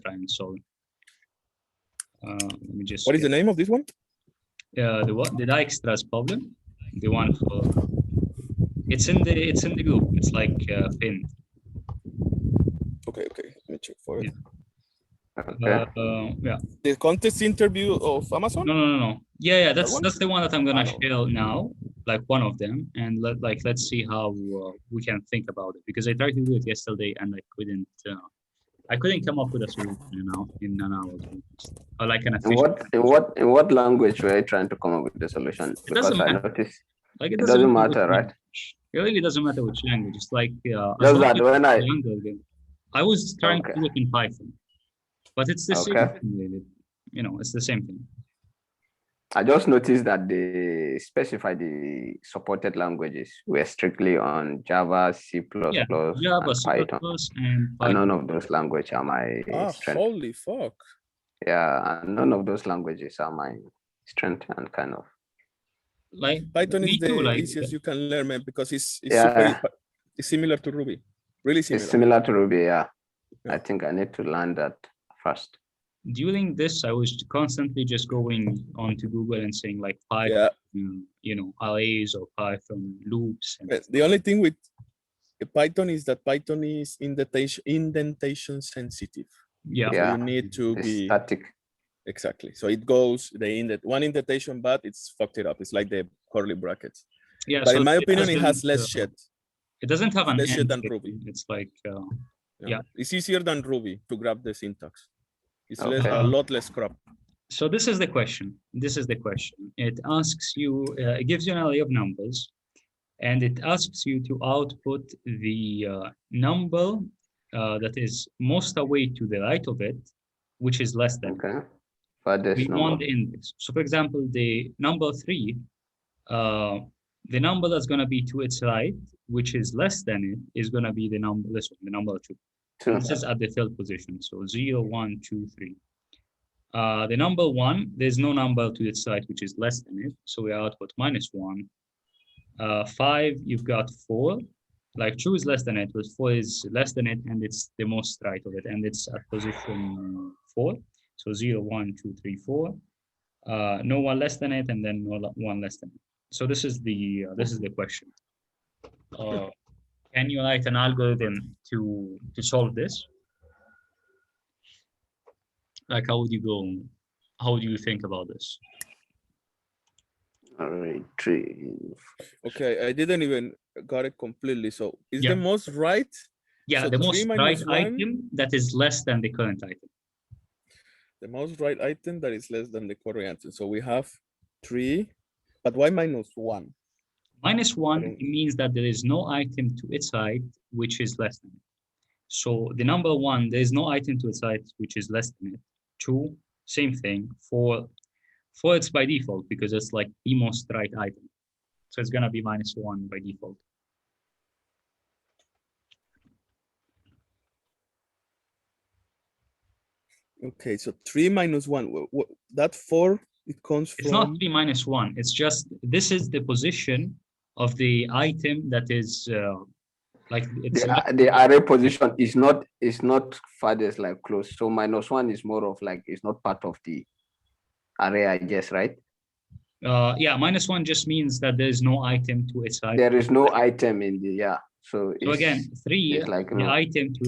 try and solve it. Let me just. What is the name of this one? The what? The Dijkstra's problem. The one for. It's in the group. It's like pinned. Okay, let me check for it. Yeah. Okay. Yeah. The contest interview of Amazon? No. Yeah. That one? That's the one that I'm gonna no. share now, like one of them, and let's see how we can think about it, because I tried to do it yesterday and I couldn't come up with a solution in an hour. Or like an official. In what language were you trying to come up with the solution? Because I noticed like it doesn't matter, right? It really doesn't matter which language. It's like just that when I was trying to do it in Python, but it's the same thing, really. You know, it's the same thing. I just noticed that they specify the supported languages were strictly on Java, C++, Java, and C++, Python. and Python. And none of those languages are my strength. Holy fuck. Yeah, and none of those languages are my strength and kind of. Like Python is the easiest you can learn, man, because it's similar to Ruby. Really similar. It's similar to Ruby, yeah. I think I need to learn that first. During this, I was constantly just going onto Google and saying like Python, arrays or Python loops. And the only thing with Python is that Python is indentation sensitive. Yeah. So you need to be static. Exactly. So it goes one indentation, but it's fucked it up. It's like the curly brackets. Yeah. But so in my opinion, it has less shit. It doesn't have an less shit end. than Ruby. It's like It's easier than Ruby to grab the syntax. It's Okay. a lot less crap. So this is the question. It asks you, it gives you an array of numbers, and it asks you to output the number that is most away to the right of it, which is less than. Okay. We want the index. So for example, the number 3, the number that's going to be to its right, which is less than it, is going to be the number, this one, the number 2. This is at the third position. So 0, 1, 2, 3. The number 1, there's no number to its right, which is less than it. So we output -1. 5, you've got 4. Like 2 is less than it, but 4 is less than it, and it's the most right of it, and it's at position 4. So 0, 1, 2, 3, 4. No one less than it, and then no one less than it. So this is the question. Can you write an algorithm to solve this? Like, how would you go? How do you think about this? Array Okay, I didn't even got it completely. So is the most right? Yeah, so the most right 1, item that is less than the current item. The most right item that is less than the current item. So we have 3, but why -1? -1 means that there is no item to its right which is less than it. So the number 1, there is no item to its right which is less than it. 2, same thing. 4, it's by default because it's like the most right item. So it's gonna be -1 by default. Okay, so 3 - 1. That 4, it comes from. It's not 3 - 1. It's just this is the position of the item that is like it's the array position is not farthest like close. So -1 is more of like it's not part of the array, I guess, right? Yeah, -1 just means that there is no item to its right. There is no item in the So again, 3, like the item to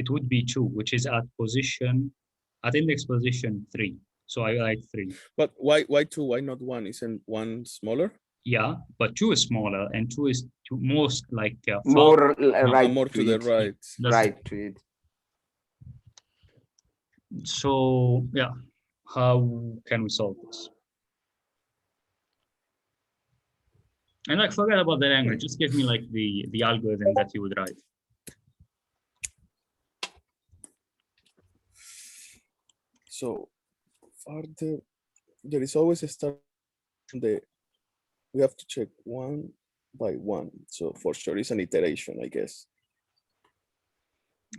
it would be 2, which is at index position 3. So I write 3. But why 2? Why not 1? Isn't 1 smaller? Yeah, but 2 is smaller, and 2 is to most like more right more to the right. Right to it. So yeah, how can we solve this? And like, forget about the language. Just give me like the algorithm that you would write. So further, there is always a start. We have to check 1 by 1. So for sure, it's an iteration, I guess.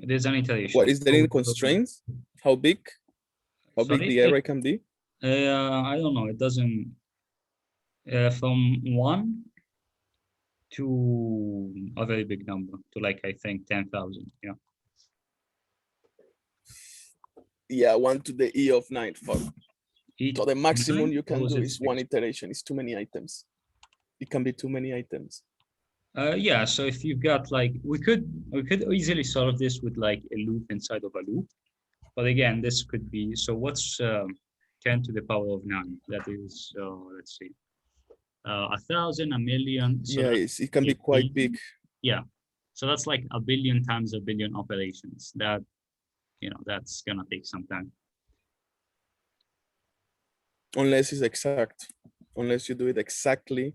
It is an iteration. What is there any constraints? How big? How big the array can be? I don't know. It doesn't. From 1 to a very big number, to like I think 10,000. Yeah. Yeah, 1 to the E of 9. So the maximum nine, you or can was do it is one 6? iteration. It's too many items. It can be too many items. Yeah, so if you've got like, we could easily solve this with like a loop inside of a loop. But again, this could be, so what's 10 to the power of 9? That is, let's see, 1,000, a million. So Yeah, that's it can be a quite billion. big. Yeah. So that's like a billion times a billion operations. That, that's gonna take some time. Unless it's exact. Unless you do it exactly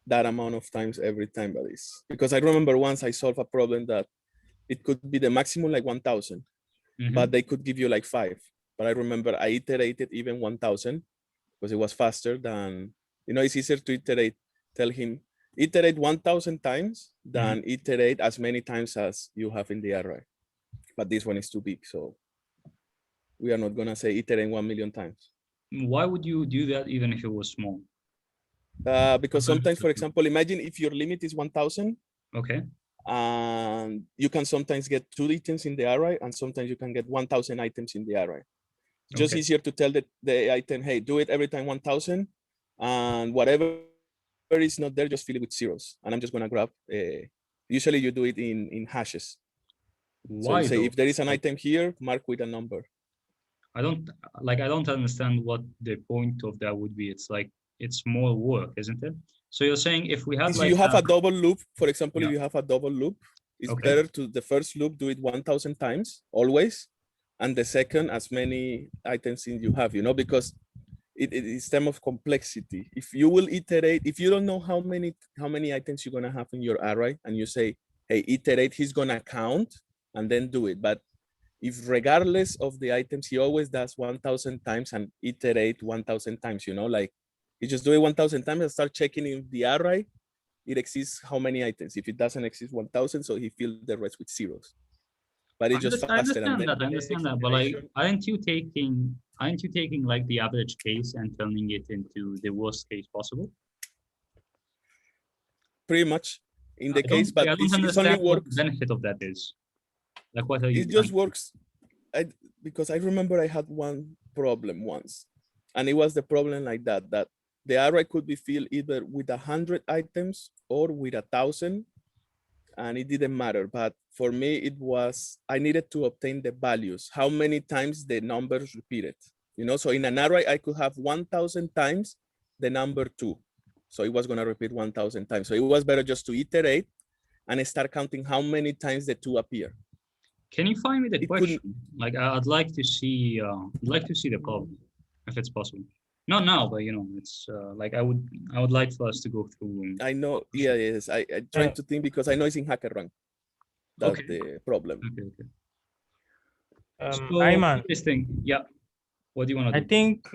that amount of times every time that is. Because I remember once I solved a problem that it could be the maximum like 1,000, but they could give you like 5. But I remember I iterated even 1,000 because it was faster than, it's easier to iterate. Tell him, iterate 1,000 times than iterate as many times as you have in the array. But this one is too big, so we are not gonna say iterate 1,000,000 times. Why would you do that even if it was small? Because sometimes, for example, imagine if your limit is 1,000, Okay. and you can sometimes get 2 items in the array, and sometimes you can get 1,000 items in the array. Just Okay. easier to tell the item, hey, do it every time 1,000, and whatever is not there, just fill it with zeros. And I'm just gonna grab, usually you do it in hashes. So Why you say, though? if there is an Like, item here, mark with a number. I don't understand what the point of that would be. It's like, it's more work, isn't it? So you're saying if we have If like you have a double loop, for example, if yeah, you have a double loop, it's okay. better to the first loop do it 1,000 times always, and the second as many items in you have, because it is term of complexity. If you will iterate, if you don't know how many items you're gonna have in your array, and you say, hey, iterate, he's gonna count and then do it. But if regardless of the items, he always does 1,000 times and iterate 1,000 times, like he just do it 1,000 times and start checking in the array, it exists how many items. If it doesn't exist 1,000, so he fills the rest with zeros. But it's just I faster. And understand then that. I understand that. But like, aren't you taking like the average case and turning it into the worst case possible? Pretty much in the case, but I don't it's only understand what the works. benefit of that is. Like, what are you It just trying to do? works. Because I remember I had one problem once, and it was the problem like that the array could be filled either with 100 items or with 1,000, and it didn't matter. But for me, it was, I needed to obtain the values, how many times the numbers repeated. So in an array, I could have 1,000 times the number 2. So it was going to repeat 1,000 times. So it was better just to iterate and start counting how many times the 2 appear. Can you find me the It question? couldn't. Like, I'd like to see the problem, if it's possible. Not now, but it's like I would like for us to go through. I know. Yeah, yes. I trying to think because I know it's in HackerRank. That's Okay. the problem. Okay. So Ayman, this thing, yeah. What do you want to I do? think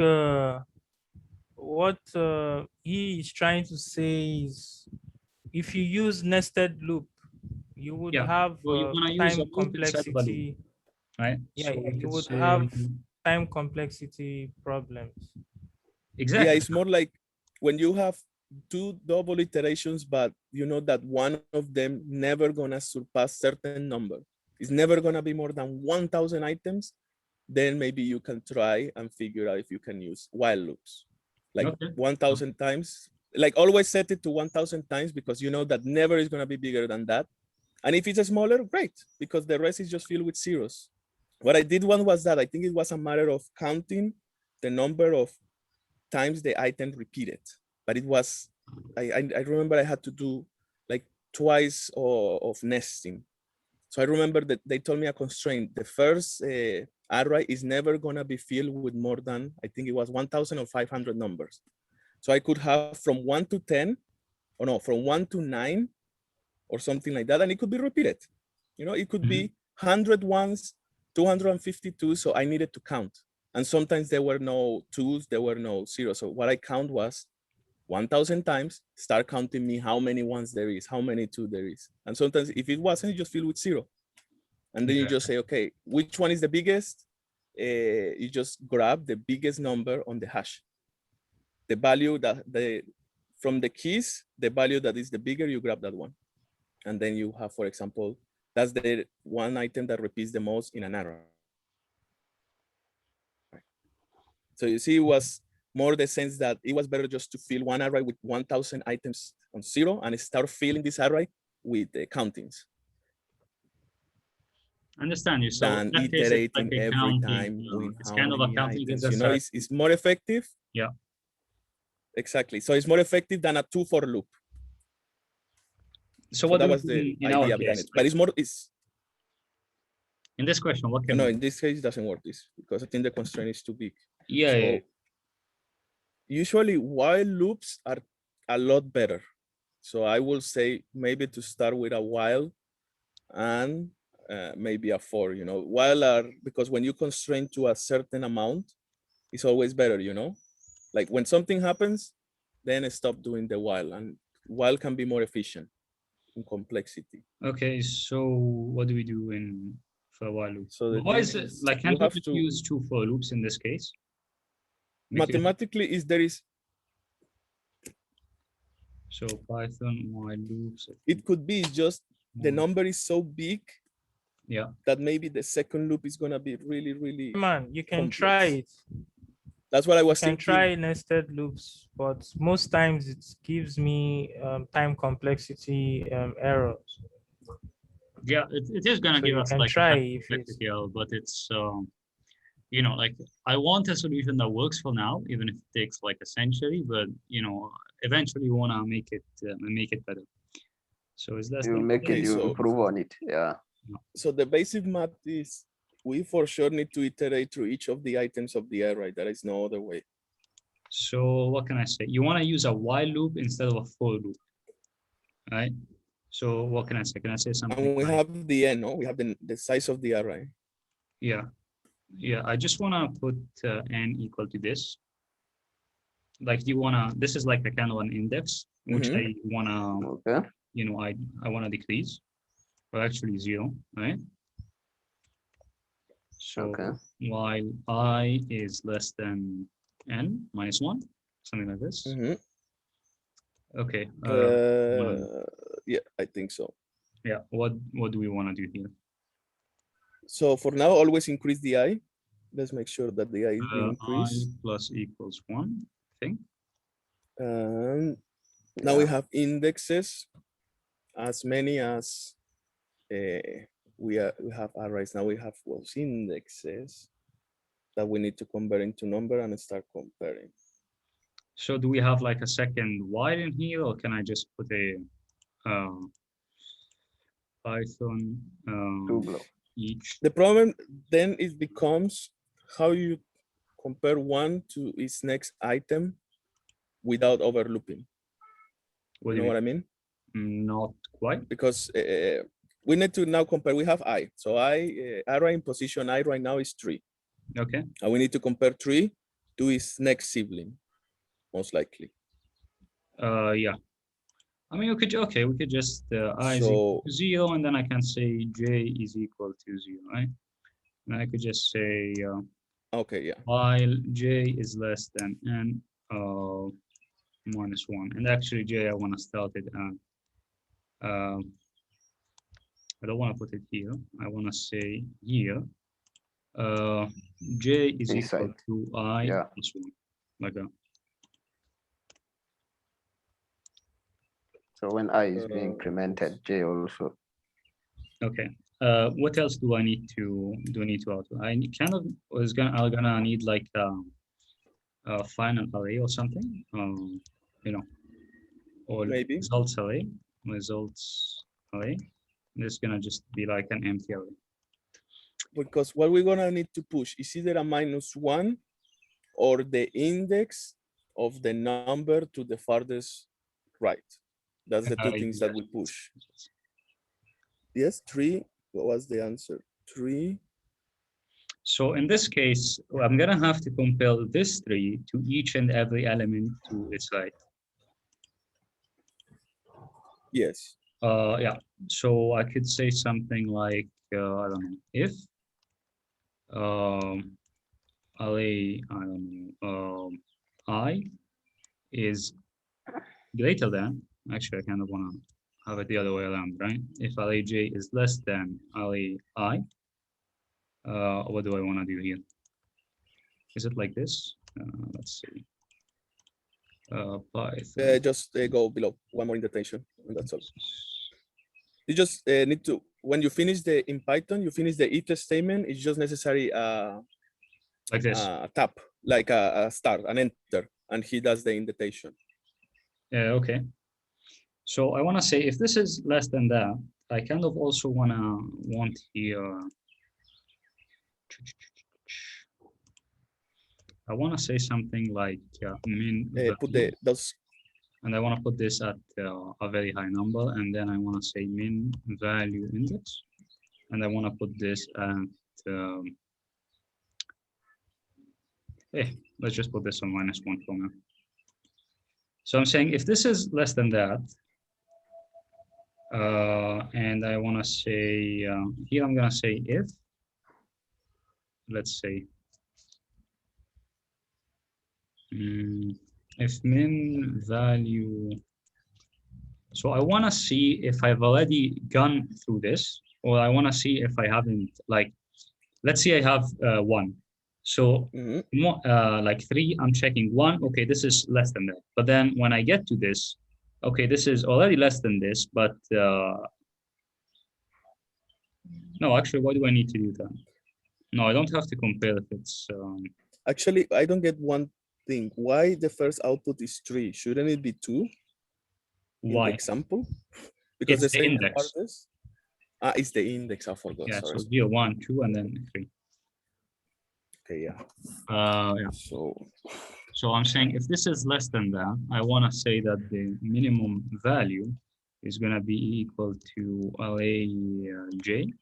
what he is trying to say is if you use nested loop, you would Yeah. have Well, you want to use a time loop inside of a loop, complexity. right? Yeah, So we you could would say have time complexity problems. exactly. Yeah, it's more like when you have 2 double iterations, but you know that one of them never gonna surpass certain number. It's never gonna be more than 1,000 items. Then maybe you can try and figure out if you can use while loops, like Okay. 1,000 times. Like always set it to 1,000 times because you know that never is gonna be bigger than that. And if it's a smaller, great, because the rest is just filled with zeros. What I did one was that I think it was a matter of counting the number of times the item repeated, but it was, I remember I had to do like twice of nesting. So I remember that they told me a constraint. The first array is never gonna be filled with more than, I think it was 1,500 numbers. So I could have from 1 to 10, or no, from 1 to 9 or something like that. And it could be repeated. It could be 100 once, 252. So I needed to count. And sometimes there were no 2s, there were no 0s. So what I count was 1,000 times, start counting me how many 1s there is, how many 2 there is. And sometimes if it wasn't, you just fill with 0. And then you just say, okay, which one is the biggest? You just grab the biggest number on the hash. The value from the keys, the value that is the bigger, you grab that one. And then you have, for example, that's the one item that repeats the most in an array. So you see, it was more the sense that it was better just to fill one array with 1,000 items on 0 and start filling this array with the countings Understand you. So in than that case, it's iterating like a every counting, time with it's how kind of a many counting items. You know, exercise. it's more effective. Yeah. Exactly. So it's more effective than a 2 for loop. So So what that do we was do the in our idea behind case? it. But it's more, it's, In this question, what can no, we in this case, it doesn't work this because I think the constraint is too big. Yeah, So yeah. usually while loops are a lot better. So I will say maybe to start with a while and maybe a for, you know, while are, because when you constrain to a certain amount, it's always better, you know, like when something happens, then stop doing the while, and while can be more efficient in complexity. Okay, so what do we do in for a while loop? So the Why thing is it is, like you can't we have just to, use 2 for loops in this case? Make it- mathematically is there is, So Python while loops. it could be just the number is so big Yeah. that maybe the second loop is gonna be really, really Man, you can complex. try it. That's what I You was can thinking. try nested loops, but most times it gives me time complexity errors. Yeah, it is gonna So give you us can like a try time if it's complexity error, but it's you know, like I want a solution that works for now, even if it takes like a century, but you know, eventually we wanna make it better. So is that You make Okay, it, you so- improve on it. Yeah. So the basic math is we for sure need to iterate through each of the items of the array. There is no other way. So what can I say? You want to use a while loop instead of a for loop, right? So what can I say? Can I say something And we like, have the n, no? We have the size of the array. yeah, I just want to put n equal to this. Like you want to, this is like a kind of an index, which Mhm. I want to, Okay. you know, I want to decrease, or actually 0, right? So Okay. while I is less than n minus 1, something like this. Mhm. Okay. Yeah, I think so. Yeah. What do we want to do here? So for now, always increase the I. Let's make sure that the I is being I increased. plus equals 1, I think. And now we Yeah. have indexes as many as we have arrays. Now we have those indexes that we need to convert into number and start comparing. So do we have like a second while in here, or can I just put a Python Two block. each? The problem then it becomes how you compare one to its next item without overlooping. What You do know we- what I mean? Not quite. Because we need to now compare. We have I. So array in position I right now is 3. Okay. And we need to compare 3 to its next sibling, most likely. Yeah. I mean, we could just I is equal So to 0, and then I can say j is equal to 0, right? And I could just say okay, yeah. while j is less than n minus 1, and actually j I want to start it at I don't want to put it here. I want to say here, j is This equal side. to I Yeah. plus 1, like that. So when I is being incremented, J also. Okay. What else do I need to auto? I kind of I'm gonna need like a final array or something. You know, or Maybe. results array. This is gonna just be like an empty array. Because what we're gonna need to push is either a -1 or the index of the number to the farthest right. That's the two things that we push. Yes, 3. What was the answer? 3. So in this case, I'm gonna have to compare this 3 to each and every element to its right. Yes. Yeah. So I could say something like I don't know, if array I is greater than, actually I kind of want to have it the other way around, right? If array j is less than array I, what do I want to do here? Is it like this? let's see. Python. Just go below one more indentation, and that's all. You just need to, when you finish the in Python, you finish the if statement. It's just necessary Like this. tap, like a start, an enter, and he does the indentation. Yeah, okay. So I want to say if this is less than that, I kind of also want here. I want to say something like min Put value, those. and I want to put this at a very high number, and then I want to say min value index, and I want to put this at let's just put this on -1 for now. So I'm saying if this is less than that, and I want to say here I'm going to say if, let's say, if min value, so I want to see if I've already gone through this, or I want to see if I haven't, like, let's say I have 1. So like 3, I'm checking 1. Okay, this is less than that. But then when I get to this, okay, this is already less than this, but no, actually, why do I need to do that? No, I don't have to compare if it's Actually, I don't get one thing. Why the first output is 3? Shouldn't it be 2? Why? In the example? Because it's the index. It's the index. I forgot. Yeah, sorry. so 0, 1, 2, and then 3. Okay, yeah. Yeah. So I'm saying if this is less than that, I want to say that the minimum value is going to be equal to j.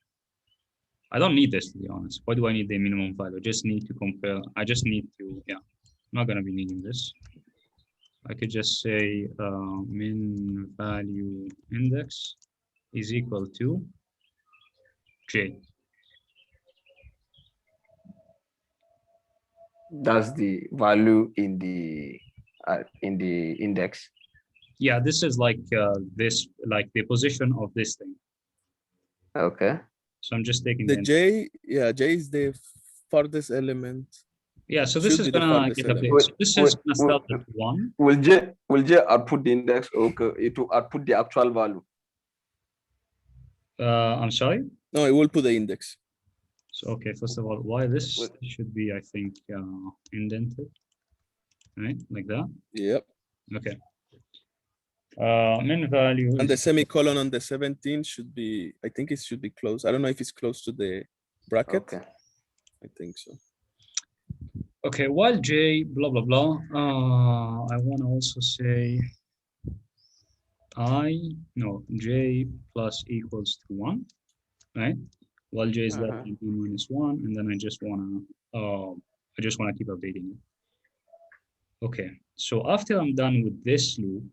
I don't need this, to be honest. Why do I need the minimum value? I just need to compare. I just need to, yeah, I'm not going to be needing this. I could just say min value index is equal to j. That's the value in the index. Yeah, this is like this, like the position of this thing. Okay. So I'm just taking the j. Yeah, j is the farthest element. Yeah, so this is gonna get updated. So this is gonna start at 1. Will J output the index? Okay, it will output the actual value. I'm sorry. No, it will put the index. So okay, first of all, why this should be, I think, indented, right, like that. Yep. Okay. Min value. And the semicolon on the 17 should be, I think it should be close. I don't know if it's close to the bracket. Okay. I think so. Okay, while j blah blah blah, I want to also say j plus equals to 1, right? While j is less than b minus 1, and then I just wanna keep updating it. Okay, so after I'm done with this loop,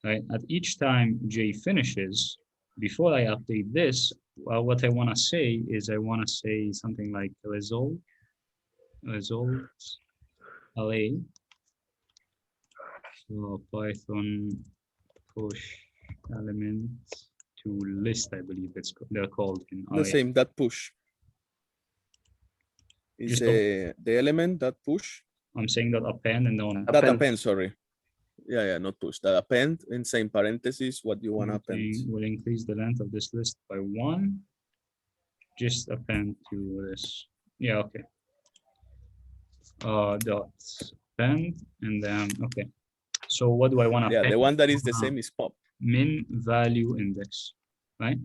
right, at each time j finishes, before I update this, what I want to say is I want to say something like results array. So Python push elements to list, I believe they're called in the same. That push is the element that push. I'm saying that append and then that append. Sorry. Yeah, not push. That append in same parentheses what you want to append. Will increase the length of this list by 1. Just append to this. Yeah, okay. Dot append, and then okay. So what do I want to? Yeah, the one that is the same is pop. Min value index, right?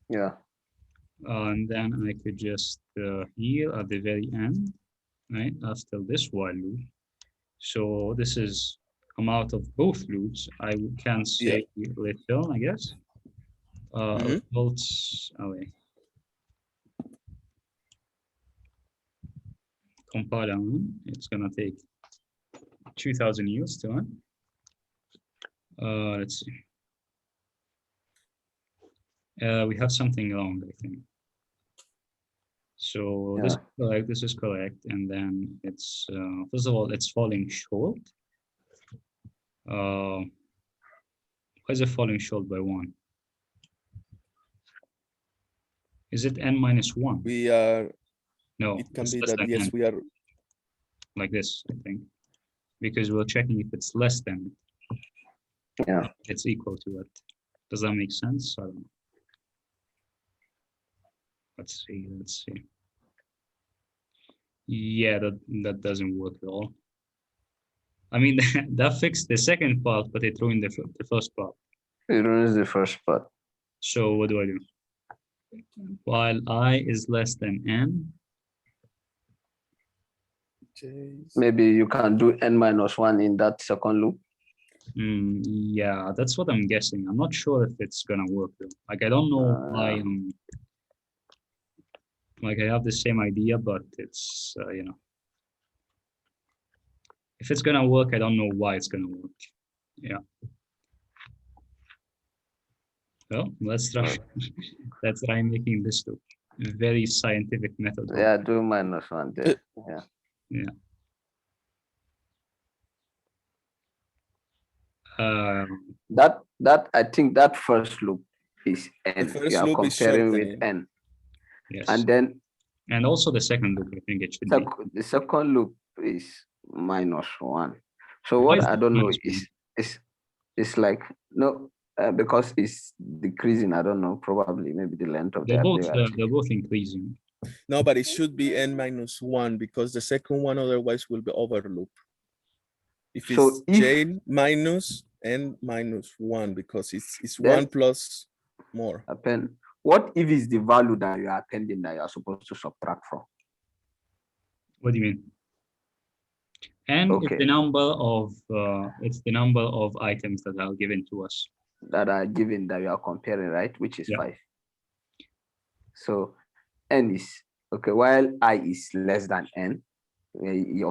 Yeah. And then I could just here at the very end, right, after this while loop. So this is come out of both loops. I can say return, I guess. Results away. Compile on. It's gonna take 2,000 years to run. Let's see. We have something wrong, I think. So this is correct. This is correct, and then it's first of all it's falling short. Why is it falling short by 1? Is it n minus 1? We are. No. It can be that yes, we are. like this, I think, because we're checking if it's less than it. Yeah. It's equal to it. Does that make sense? I don't know. Let's see. Let's see. Yeah, that doesn't work at all. I mean, that fixed the second part, but it ruined the first part. It ruins the first part. So what do I do? While I is less than n, Maybe you can do n-1 in that second loop. yeah, that's what I'm guessing. I'm not sure if it's gonna work though. Like I don't know why. Like I have the same idea, but it's you know, if it's gonna work, I don't know why it's gonna work. Yeah. Well, let's try. Let's try making this loop. Very scientific method. Yeah, do -1 there. Yeah. Yeah. That I think that first loop is n. first You are loop is comparing with shortening. n, Yes. and then And also the second loop, I think it should be. the second loop is -1. So Why what is I it don't know -1? is like no because it's decreasing. I don't know. Probably maybe the length of the They're both increasing. No, but it should be n-1 because the second one otherwise will be overloop. If it's So if- j minus n-1 because it's Then- 1 plus more. append. What if it's the value that you are appending that you are supposed to subtract from? What do you mean? And Okay. it's the number of items that are given to us. That are given that you are comparing, right? Which is Yeah. 5. So n is okay, while I is less than n,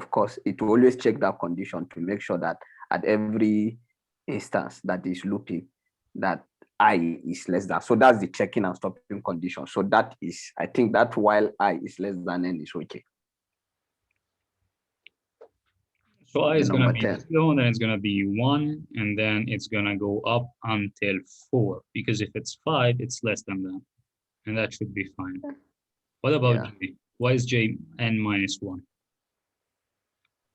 of course, it will always check that condition to make sure that at every instance that is looping, that I is less than. So that's the checking and stopping condition. So that is, I think that while I is less than n is okay. So I is gonna number be 10. 0, then it's gonna be 1, and then it's gonna go up until 4. Because if it's 5, it's less than that. And that should be fine. What about Yeah. J? Why is J n-1? Why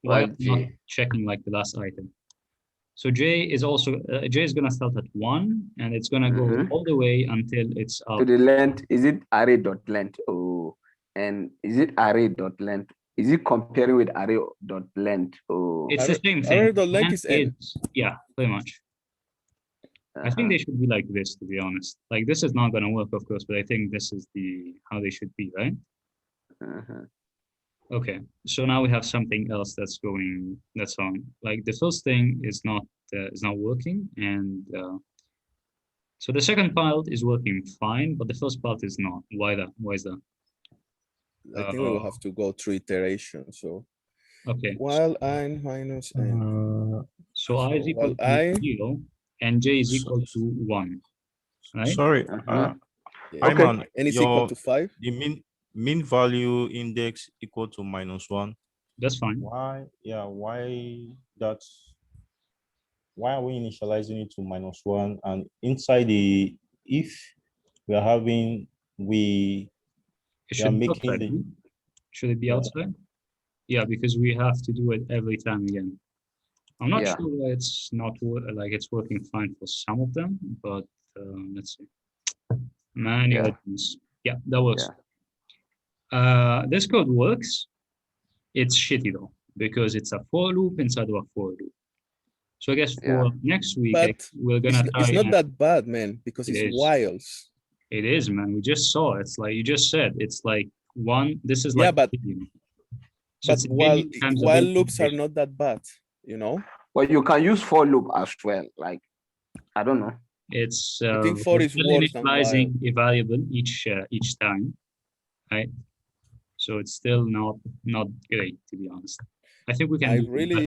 Why am I not J? checking like the last item? So J is also J is gonna start at 1, and it's gonna go all the way until it's To up. the length, is it array dot length? Oh, and is it array dot length? Is it comparing with array dot length? Oh, It's the same thing. Array dot length And is n. yeah, pretty much. I think they should be like this, to be honest. Like this is not gonna work, of course, but I think this is how they should be, right? Okay, so now we have something else that's on. Like the first thing is not working, and so the second part is working fine, but the first part is not. Why that? Why is that? I think we will have to go through iterations. So Okay. while I minus n. So I is so equal while I- to 0, and j is equal to 1, right? Sorry, Yeah. Ayman, N is equal your to 5. the mean value index equal to -1. That's fine. Why? Yeah, why that's why are we initializing it to -1? And inside the if we are having It we are should be making outside. the no? Should it be Yeah. outside? Yeah, because we have to do it every time again. I'm not Yeah. sure why it's not like it's working fine for some of them, but let's see. Manual ones. Yeah, that works. This code works. It's shitty though, because it's a for loop inside of a for loop. So I guess for next week, But we're gonna try. It's not and- that bad, man, because It it's is. whiles. It is, man. We just saw. It's like you just said. It's like one. This is Yeah, like. but- medium. So But it's a million times a while billion loops are times. not that bad, you know? But you can use for loop as well. Like, I don't know. It's I think we're 4 is still worse than initializing a variable each time, right? So it's still not great, to be honest. I think we can I do really